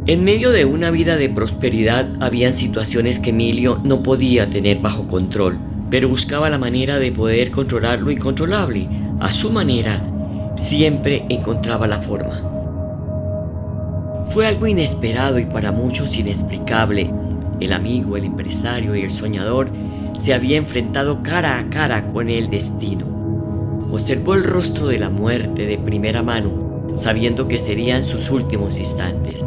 En medio de una vida de prosperidad habían situaciones que Emilio no podía tener bajo control, pero buscaba la manera de poder controlar lo incontrolable. A su manera, siempre encontraba la forma. Fue algo inesperado y para muchos inexplicable. El amigo, el empresario y el soñador se había enfrentado cara a cara con el destino. Observó el rostro de la muerte de primera mano, sabiendo que serían sus últimos instantes.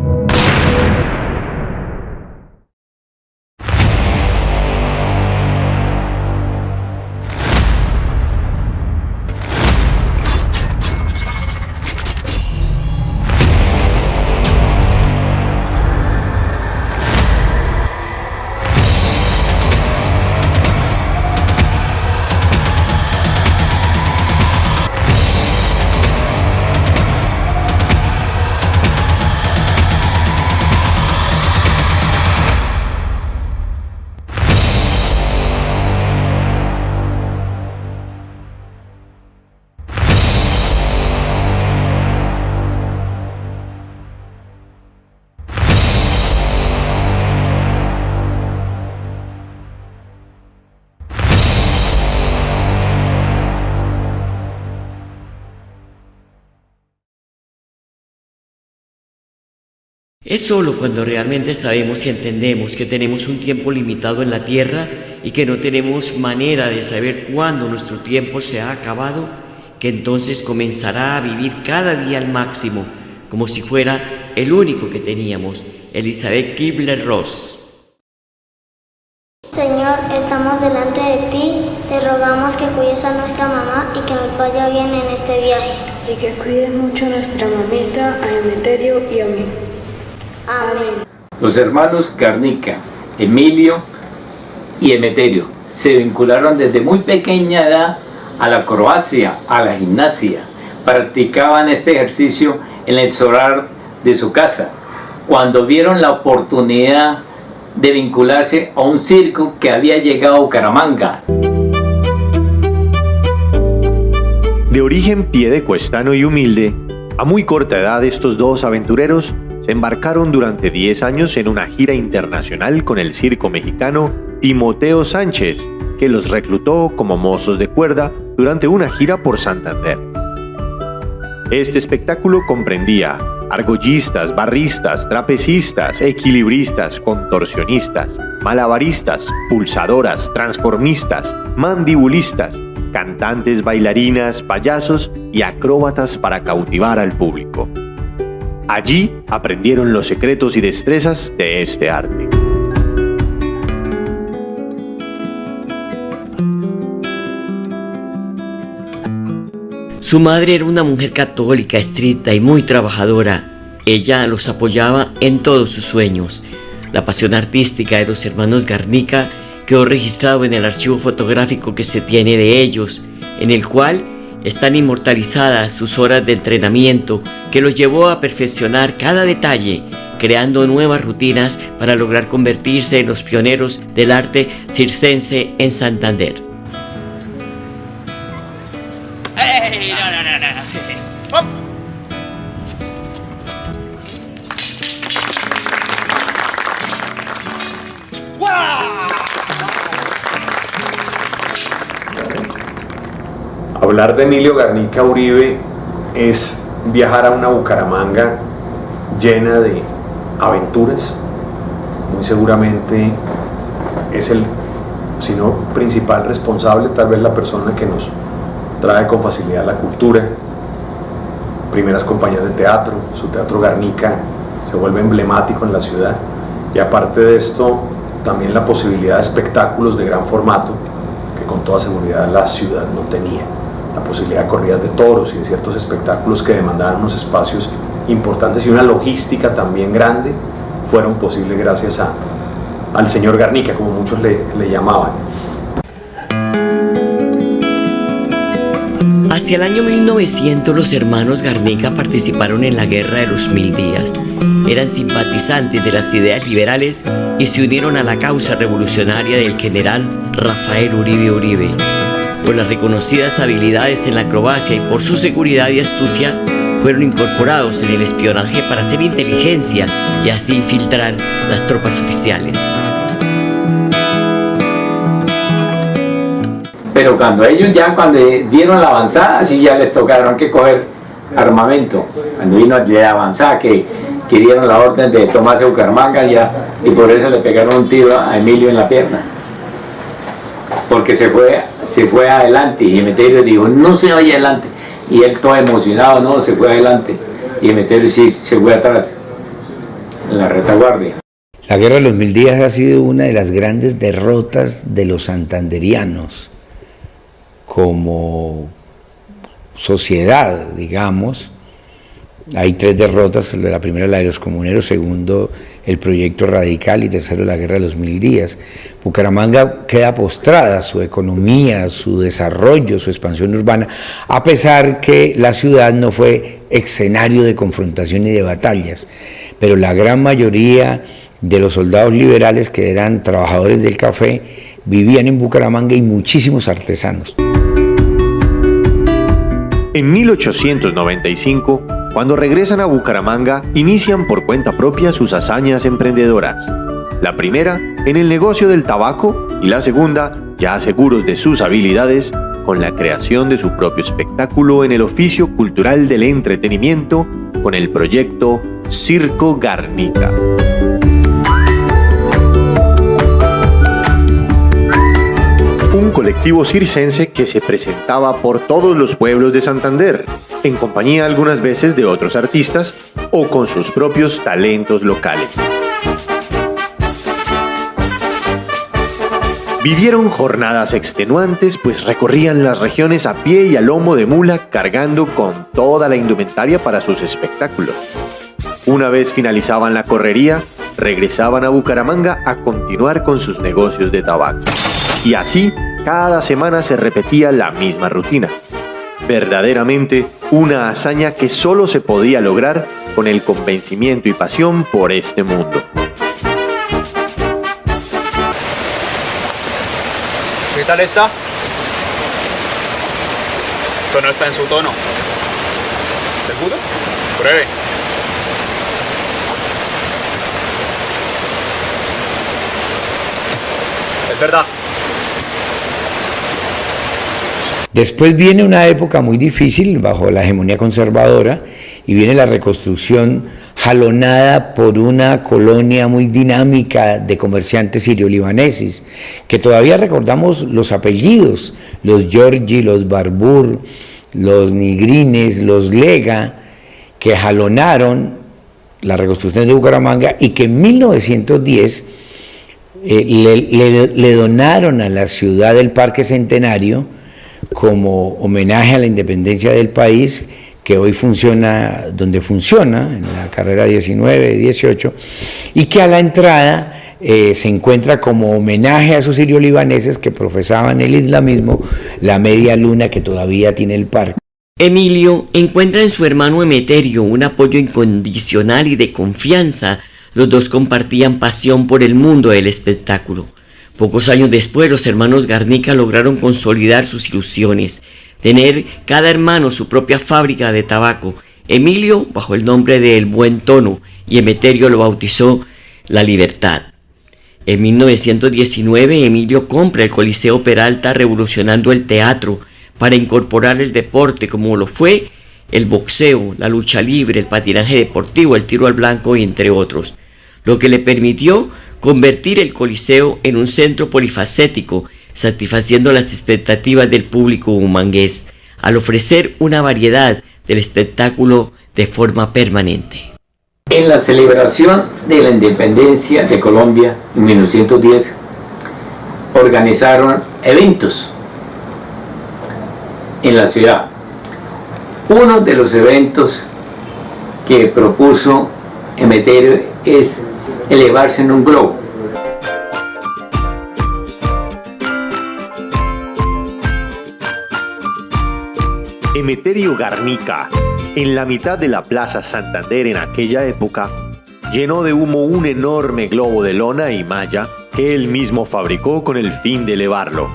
Es solo cuando realmente sabemos y entendemos que tenemos un tiempo limitado en la tierra y que no tenemos manera de saber cuándo nuestro tiempo se ha acabado, que entonces comenzará a vivir cada día al máximo, como si fuera el único que teníamos. Elizabeth Kübler-Ross. Señor, estamos delante de ti, te rogamos que cuides a nuestra mamá y que nos vaya bien en este viaje. Y que cuides mucho a nuestra mamita, a Emeterio y a mí. Amén. Los hermanos Garnica, Emilio y Emeterio se vincularon desde muy pequeña edad a la acrobacia, a la gimnasia. Practicaban este ejercicio en el solar de su casa. Cuando vieron la oportunidad de vincularse a un circo que había llegado a Bucaramanga. De origen piedecuestano y humilde, a muy corta edad estos dos aventureros se embarcaron durante 10 años en una gira internacional con el circo mexicano Timoteo Sánchez, que los reclutó como mozos de cuerda durante una gira por Santander. Este espectáculo comprendía argollistas, barristas, trapecistas, equilibristas, contorsionistas, malabaristas, pulsadoras, transformistas, mandibulistas, cantantes, bailarinas, payasos y acróbatas para cautivar al público. Allí aprendieron los secretos y destrezas de este arte. Su madre era una mujer católica, estricta y muy trabajadora. Ella los apoyaba en todos sus sueños. La pasión artística de los hermanos Garnica quedó registrado en el archivo fotográfico que se tiene de ellos, en el cual están inmortalizadas sus horas de entrenamiento que los llevó a perfeccionar cada detalle, creando nuevas rutinas para lograr convertirse en los pioneros del arte circense en Santander. ¡Ey! No. ¡Hop! Hablar de Emilio Garnica Uribe es viajar a una Bucaramanga llena de aventuras. Muy seguramente es el, si no principal responsable, tal vez la persona que nos trae con facilidad la cultura. Primeras compañías de teatro, su teatro Garnica se vuelve emblemático en la ciudad, y aparte de esto también la posibilidad de espectáculos de gran formato que con toda seguridad la ciudad no tenía. La posibilidad de corridas de toros y de ciertos espectáculos que demandaban unos espacios importantes y una logística también grande fueron posibles gracias al señor Garnica, como muchos le llamaban. Hacia el año 1900 los hermanos Garnica participaron en la Guerra de los 1000 días. Eran simpatizantes de las ideas liberales y se unieron a la causa revolucionaria del general Rafael Uribe Uribe. Por las reconocidas habilidades en la acrobacia y por su seguridad y astucia, fueron incorporados en el espionaje para hacer inteligencia y así infiltrar las tropas oficiales. Pero cuando dieron la avanzada, sí ya les tocaron que coger armamento. Cuando vino la avanzada, que dieron la orden de tomarse Bucaramanga y por eso le pegaron un tiro a Emilio en la pierna. Porque se fue adelante y Emeterio dijo, no se vaya adelante. Y él todo emocionado, no, se fue adelante. Y Emeterio sí se fue atrás, en la retaguardia. La Guerra de los 1000 días ha sido una de las grandes derrotas de los santanderianos como sociedad, digamos. Hay 3 derrotas: la primera la de los comuneros, segundo el proyecto radical y tercero la Guerra de los 1000 días. Bucaramanga queda postrada, su economía, su desarrollo, su expansión urbana, a pesar que la ciudad no fue escenario de confrontación ni de batallas, pero la gran mayoría de los soldados liberales, que eran trabajadores del café, vivían en Bucaramanga, y muchísimos artesanos. En 1895, cuando regresan a Bucaramanga, inician por cuenta propia sus hazañas emprendedoras. La primera en el negocio del tabaco y la segunda, ya seguros de sus habilidades, con la creación de su propio espectáculo en el oficio cultural del entretenimiento con el proyecto Circo Garnica. Un colectivo circense que se presentaba por todos los pueblos de Santander, en compañía algunas veces de otros artistas o con sus propios talentos locales. Vivieron jornadas extenuantes, pues recorrían las regiones a pie y a lomo de mula, cargando con toda la indumentaria para sus espectáculos. Una vez finalizaban la correría, regresaban a Bucaramanga a continuar con sus negocios de tabaco. Y así, cada semana se repetía la misma rutina. Verdaderamente, una hazaña que solo se podía lograr con el convencimiento y pasión por este mundo. ¿Qué tal está? Esto no está en su tono. ¿Seguro? Pruebe. Es verdad. Después viene una época muy difícil bajo la hegemonía conservadora y viene la reconstrucción jalonada por una colonia muy dinámica de comerciantes sirio-libaneses, que todavía recordamos los apellidos: los Giorgi, los Barbur, los Nigrines, los Lega, que jalonaron la reconstrucción de Bucaramanga y que en 1910 le donaron a la ciudad el Parque Centenario como homenaje a la independencia del país, que hoy funciona donde funciona, en la carrera 19, 18, y que a la entrada se encuentra como homenaje a esos sirio-libaneses que profesaban el islamismo, la media luna que todavía tiene el parque. Emilio encuentra en su hermano Emeterio un apoyo incondicional y de confianza. Los dos compartían pasión por el mundo del espectáculo. Pocos años después, los hermanos Garnica lograron consolidar sus ilusiones, tener cada hermano su propia fábrica de tabaco. Emilio bajo el nombre de El Buen Tono y Emeterio lo bautizó La Libertad. En 1919, Emilio compra el Coliseo Peralta, revolucionando el teatro para incorporar el deporte como lo fue el boxeo, la lucha libre, el patinaje deportivo, el tiro al blanco y entre otros, lo que le permitió convertir el Coliseo en un centro polifacético, satisfaciendo las expectativas del público humangués, al ofrecer una variedad del espectáculo de forma permanente. En la celebración de la independencia de Colombia en 1910, organizaron eventos en la ciudad. Uno de los eventos que propuso Emeterio es elevarse en un globo. Emeterio Garnica, en la mitad de la Plaza Santander en aquella época, llenó de humo un enorme globo de lona y malla que él mismo fabricó con el fin de elevarlo.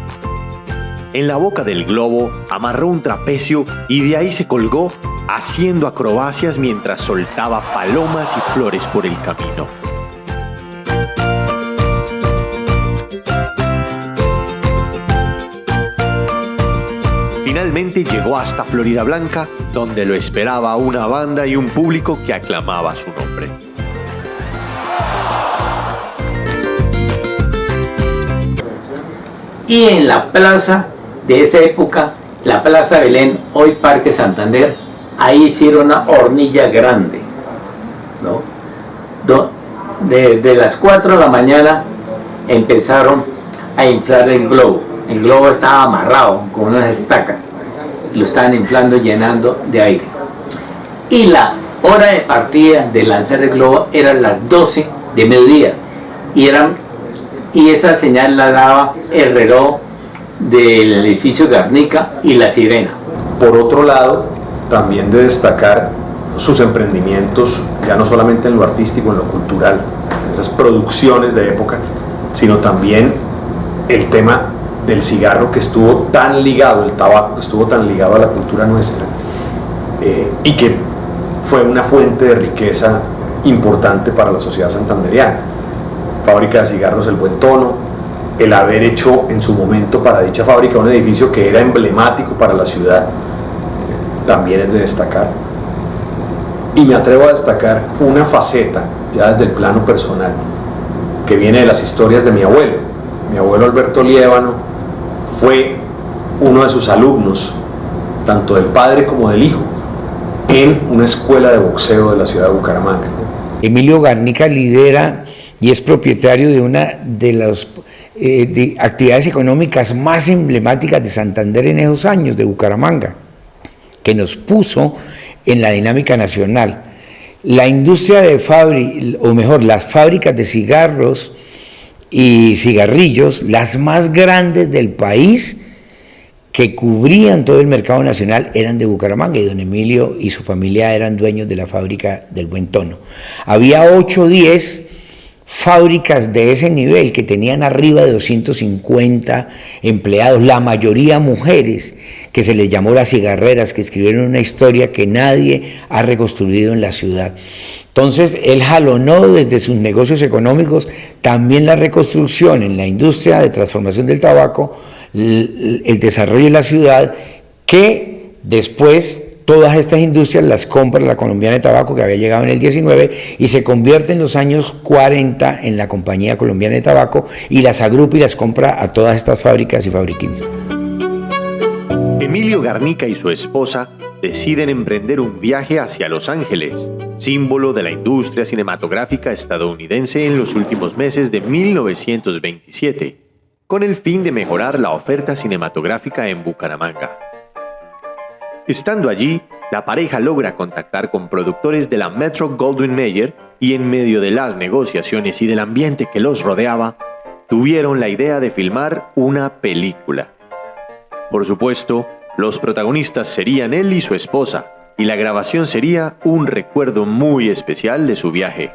En la boca del globo amarró un trapecio y de ahí se colgó haciendo acrobacias mientras soltaba palomas y flores por el camino. Finalmente llegó hasta Florida Blanca, donde lo esperaba una banda y un público que aclamaba su nombre. Y en la plaza de esa época, la Plaza Belén, hoy Parque Santander, ahí hicieron una hornilla grande, ¿no? De las 4 de la mañana empezaron a inflar el globo. El globo estaba amarrado con unas estacas y lo estaban inflando, llenando de aire. Y la hora de partida de lanzar el globo era las 12 de mediodía y esa señal la daba el reloj del edificio Garnica y la sirena. Por otro lado, también de destacar sus emprendimientos, ya no solamente en lo artístico, en lo cultural, en esas producciones de época, sino también el tema del cigarro que estuvo tan ligado, el tabaco que estuvo tan ligado a la cultura nuestra, y que fue una fuente de riqueza importante para la sociedad santandereana. Fábrica de cigarros El Buen Tono, el haber hecho en su momento para dicha fábrica un edificio que era emblemático para la ciudad, también es de destacar. Y me atrevo a destacar una faceta, ya desde el plano personal, que viene de las historias de mi abuelo. Mi abuelo Alberto Liévano fue uno de sus alumnos, tanto del padre como del hijo, en una escuela de boxeo de la ciudad de Bucaramanga. Emilio Garnica lidera y es propietario de una de las actividades económicas más emblemáticas de Santander en esos años, de Bucaramanga, que nos puso en la dinámica nacional. La industria de las fábricas de cigarros y cigarrillos, las más grandes del país, que cubrían todo el mercado nacional, eran de Bucaramanga, y don Emilio y su familia eran dueños de la fábrica del Buen Tono. Había 8 o 10 fábricas de ese nivel que tenían arriba de 250 empleados, la mayoría mujeres, que se les llamó las cigarreras, que escribieron una historia que nadie ha reconstruido en la ciudad. Entonces él jalonó desde sus negocios económicos también la reconstrucción en la industria de transformación del tabaco, el desarrollo de la ciudad, que después todas estas industrias las compra la Colombiana de Tabaco, que había llegado en el 19, y se convierte en los años 40 en la Compañía Colombiana de Tabaco, y las agrupa y las compra a todas estas fábricas y fabriquines. Emilio Garnica y su esposa deciden emprender un viaje hacia Los Ángeles, símbolo de la industria cinematográfica estadounidense en los últimos meses de 1927, con el fin de mejorar la oferta cinematográfica en Bucaramanga. Estando allí, la pareja logra contactar con productores de la Metro-Goldwyn-Mayer y en medio de las negociaciones y del ambiente que los rodeaba, tuvieron la idea de filmar una película. Por supuesto, los protagonistas serían él y su esposa, y la grabación sería un recuerdo muy especial de su viaje.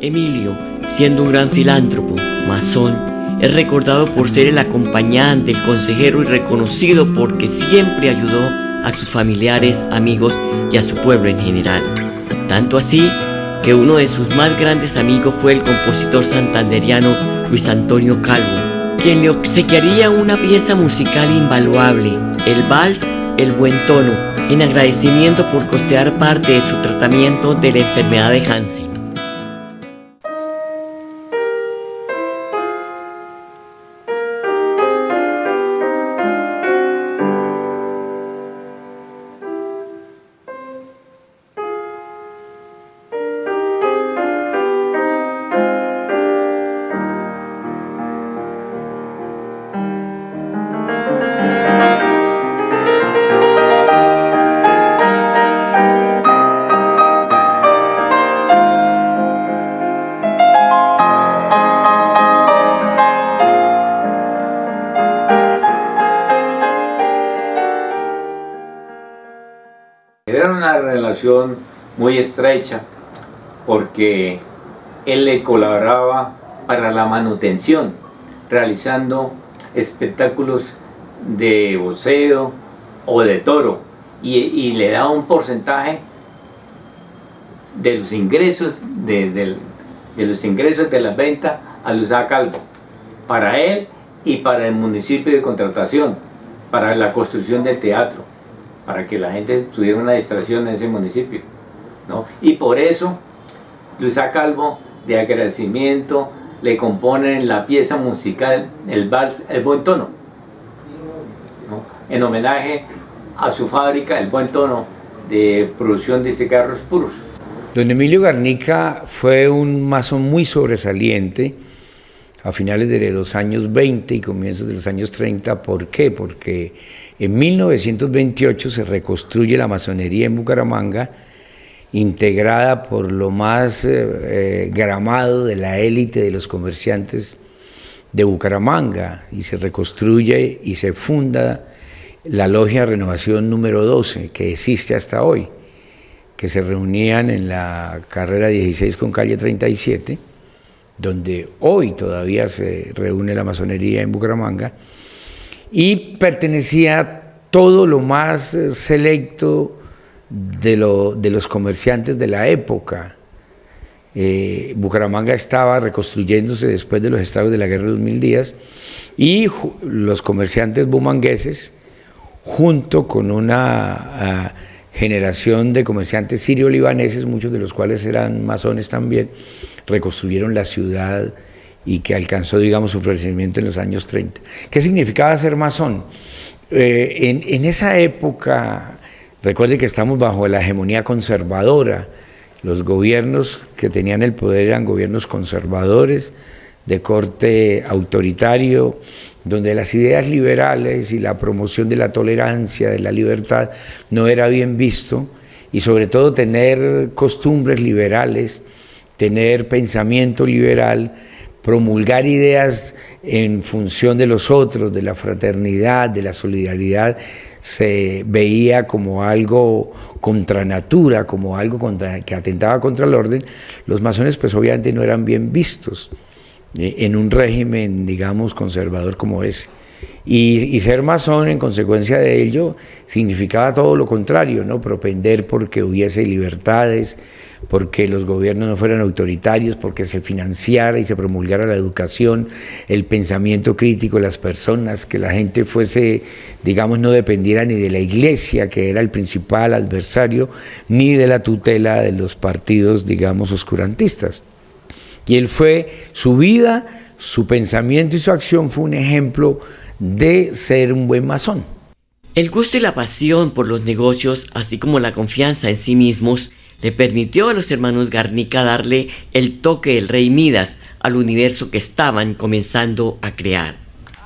Emilio, siendo un gran filántropo, masón, es recordado por ser el acompañante, el consejero y reconocido porque siempre ayudó a sus familiares, amigos y a su pueblo en general. Tanto así que uno de sus más grandes amigos fue el compositor santanderiano Luis Antonio Calvo, quien le obsequiaría una pieza musical invaluable, el vals El Buen Tono, en agradecimiento por costear parte de su tratamiento de la enfermedad de Hansen. Era una relación muy estrecha porque él le colaboraba para la manutención, realizando espectáculos de boxeo o de toro y le daba un porcentaje de los ingresos de las ventas a Luis Calvo, para él y para el municipio de Contratación, para la construcción del teatro, para que la gente tuviera una distracción en ese municipio, ¿no? Y por eso Luis Calvo, de agradecimiento, le componen la pieza musical, el vals El Buen Tono, ¿no? En homenaje a su fábrica El Buen Tono de producción de cigarros puros. Don Emilio Garnica fue un masón muy sobresaliente a finales de los años 20 y comienzos de los años 30. ¿Por qué? Porque en 1928 se reconstruye la masonería en Bucaramanga, integrada por lo más gramado de la élite de los comerciantes de Bucaramanga, y se reconstruye y se funda la Logia Renovación número 12, que existe hasta hoy, que se reunían en la carrera 16 con calle 37, donde hoy todavía se reúne la masonería en Bucaramanga, y pertenecía a todo lo más selecto de los comerciantes de la época. Bucaramanga estaba reconstruyéndose después de los estragos de la Guerra de los 1000 días, y los comerciantes bumangueses, junto con una generación de comerciantes sirio-libaneses, muchos de los cuales eran masones también, reconstruyeron la ciudad y que alcanzó, digamos, su florecimiento en los años 30. ¿Qué significaba ser masón? En esa época, recuerde que estamos bajo la hegemonía conservadora. Los gobiernos que tenían el poder eran gobiernos conservadores, de corte autoritario, donde las ideas liberales y la promoción de la tolerancia, de la libertad, no era bien visto, y sobre todo tener costumbres liberales, tener pensamiento liberal, promulgar ideas en función de los otros, de la fraternidad, de la solidaridad, se veía como algo contra natura, como algo que atentaba contra el orden. Los masones pues obviamente no eran bien vistos en un régimen, digamos, conservador como ese. Y ser masón, en consecuencia de ello, significaba todo lo contrario, ¿no? Propender porque hubiese libertades, porque los gobiernos no fueran autoritarios, porque se financiara y se promulgara la educación, el pensamiento crítico de las personas, que la gente fuese, digamos, no dependiera ni de la iglesia, que era el principal adversario, ni de la tutela de los partidos, digamos, oscurantistas. Y él fue, su vida, su pensamiento y su acción fue un ejemplo de ser un buen masón. El gusto y la pasión por los negocios, así como la confianza en sí mismos, le permitió a los hermanos Garnica darle el toque del rey Midas al universo que estaban comenzando a crear.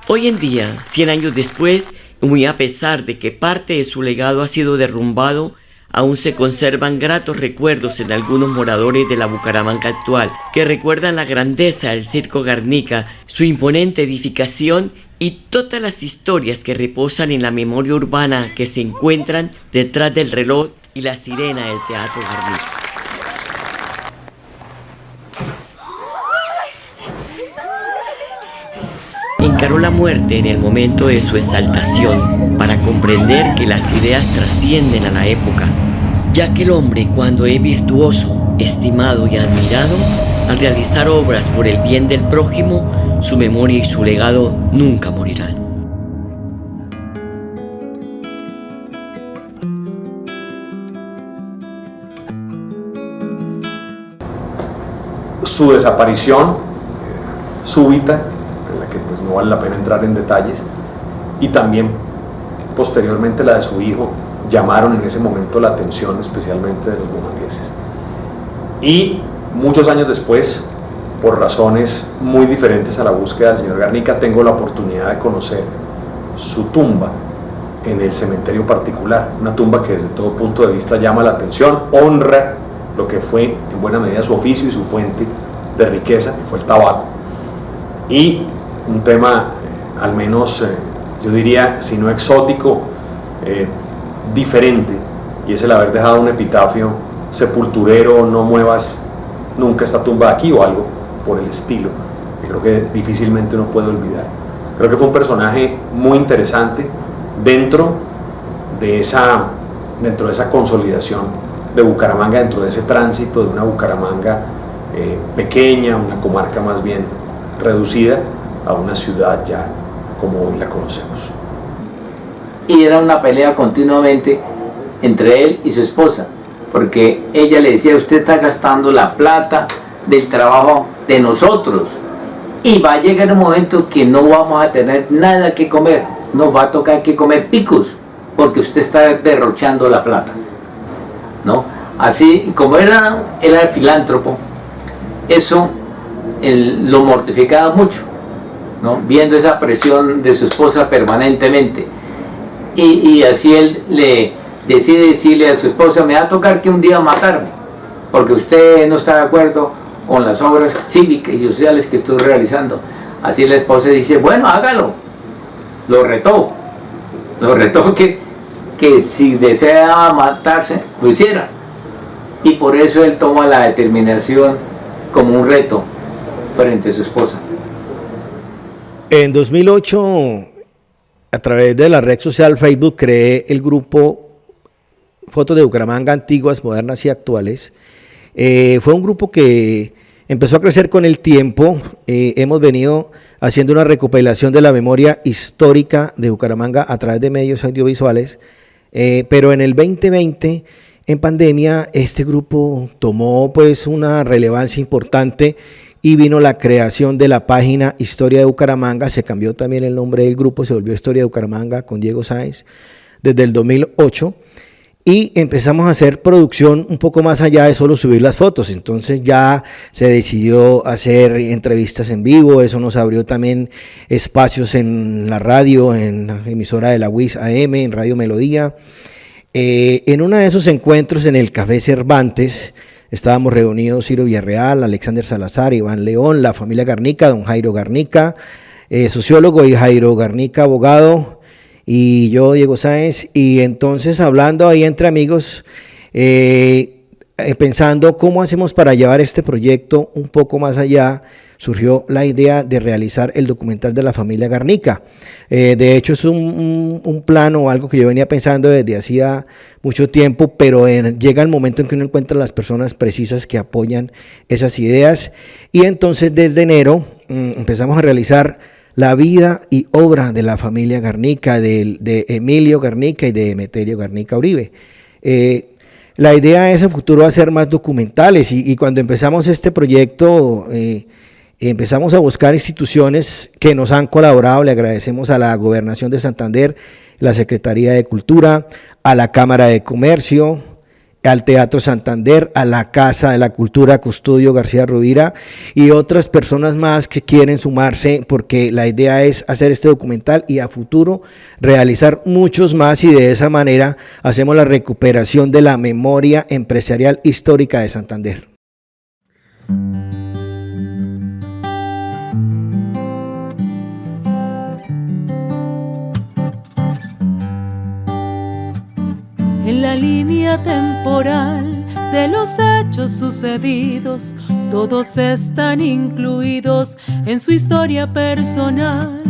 Hoy en día, 100 años después, muy a pesar de que parte de su legado ha sido derrumbado, aún se conservan gratos recuerdos en algunos moradores de la Bucaramanga actual, que recuerdan la grandeza del Circo Garnica, su imponente edificación y todas las historias que reposan en la memoria urbana que se encuentran detrás del reloj y la sirena del Teatro Garnica. Encaró la muerte en el momento de su exaltación para comprender que las ideas trascienden a la época, ya que el hombre, cuando es virtuoso, estimado y admirado, al realizar obras por el bien del prójimo, su memoria y su legado nunca morirán. Su desaparición súbita, en la que pues no vale la pena entrar en detalles, y también posteriormente la de su hijo, llamaron en ese momento la atención especialmente de los bumangueses. Y muchos años después, por razones muy diferentes a la búsqueda del señor Garnica, tengo la oportunidad de conocer su tumba en el cementerio particular, una tumba que desde todo punto de vista llama la atención, honra lo que fue en buena medida su oficio y su fuente de riqueza, que fue el tabaco. Y un tema, al menos yo diría, si no exótico, diferente, y es el haber dejado un epitafio: sepulturero, no muevas nunca esta tumba de aquí, o algo por el estilo, que creo que difícilmente uno puede olvidar. Creo que fue un personaje muy interesante dentro de esa consolidación de Bucaramanga, dentro de ese tránsito de una Bucaramanga pequeña, una comarca más bien reducida, a una ciudad ya como hoy la conocemos. Y era una pelea continuamente entre él y su esposa, porque ella le decía: usted está gastando la plata del trabajo de nosotros y va a llegar un momento que no vamos a tener nada que comer, nos va a tocar que comer picos porque usted está derrochando la plata, ¿no? Así como era filántropo, eso lo mortificaba mucho, ¿no? Viendo esa presión de su esposa permanentemente. Y así él le decide decirle a su esposa: me va a tocar que un día matarme, porque usted no está de acuerdo con las obras cívicas y sociales que estoy realizando. Así la esposa dice: bueno, hágalo. Lo retó que si deseaba matarse, lo hiciera. Y por eso él toma la determinación como un reto frente a su esposa. En 2008, a través de la red social Facebook, creé el grupo Fotos de Bucaramanga Antiguas, Modernas y Actuales. Fue un grupo que empezó a crecer con el tiempo. Hemos venido haciendo una recopilación de la memoria histórica de Bucaramanga a través de medios audiovisuales, pero en el 2020, en pandemia, este grupo tomó pues una relevancia importante y vino la creación de la página Historia de Bucaramanga. Se cambió también el nombre del grupo, se volvió Historia de Bucaramanga con Diego Sáenz desde el 2008, y empezamos a hacer producción un poco más allá de solo subir las fotos. Entonces ya se decidió hacer entrevistas en vivo. Eso nos abrió también espacios en la radio, en la emisora de la UIS AM, en Radio Melodía. En uno de esos encuentros en el Café Cervantes estábamos reunidos Ciro Villarreal, Alexander Salazar, Iván León, la familia Garnica, don Jairo Garnica, sociólogo, y Jairo Garnica, abogado, y yo, Diego Sáenz. Y entonces, hablando ahí entre amigos, pensando cómo hacemos para llevar este proyecto un poco más allá, surgió la idea de realizar el documental de la familia Garnica. De hecho, es un plano o algo que yo venía pensando desde hacía mucho tiempo, pero llega el momento en que uno encuentra las personas precisas que apoyan esas ideas, y entonces desde enero empezamos a realizar la vida y obra de la familia Garnica, de Emilio Garnica y de Emeterio Garnica Uribe. La idea es a futuro hacer más documentales, y cuando empezamos este proyecto empezamos a buscar instituciones que nos han colaborado. Le agradecemos a la Gobernación de Santander, la Secretaría de Cultura, a la Cámara de Comercio, al Teatro Santander, a la Casa de la Cultura Custodio García Rovira y otras personas más que quieren sumarse, porque la idea es hacer este documental y a futuro realizar muchos más, y de esa manera hacemos la recuperación de la memoria empresarial histórica de Santander. En la línea temporal de los hechos sucedidos, todos están incluidos en su historia personal.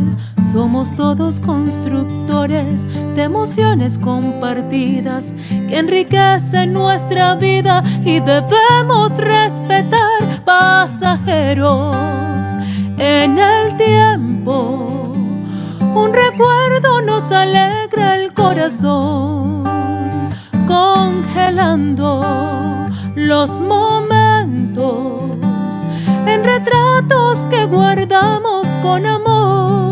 Somos todos constructores de emociones compartidas que enriquecen nuestra vida y debemos respetar. Pasajeros en el tiempo, un recuerdo nos alegra el corazón, congelando los momentos en retratos que guardamos con amor.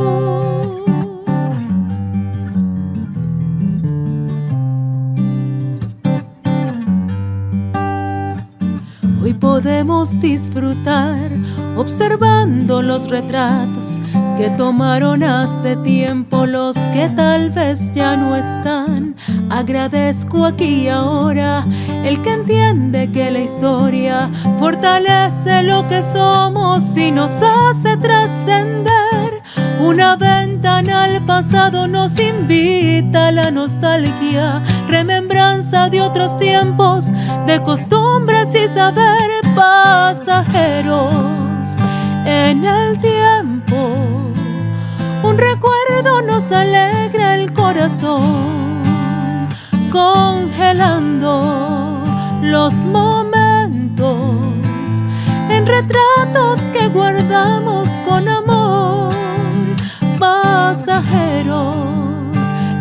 Hoy podemos disfrutar observando los retratos que tomaron hace tiempo los que tal vez ya no están. Agradezco aquí y ahora el que entiende que la historia fortalece lo que somos y nos hace trascender. Una ventana al pasado nos invita a la nostalgia, remembranza de otros tiempos, de costumbres y saber. Pasajeros en el tiempo, un recuerdo nos alegra el corazón, congelando los momentos en retratos que guardamos con amor. Pasajeros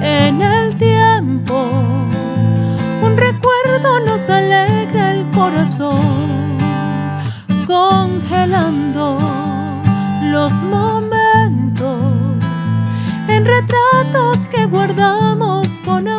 en el tiempo, un recuerdo nos alegra el corazón, congelando los momentos en retratos que guardamos con amor.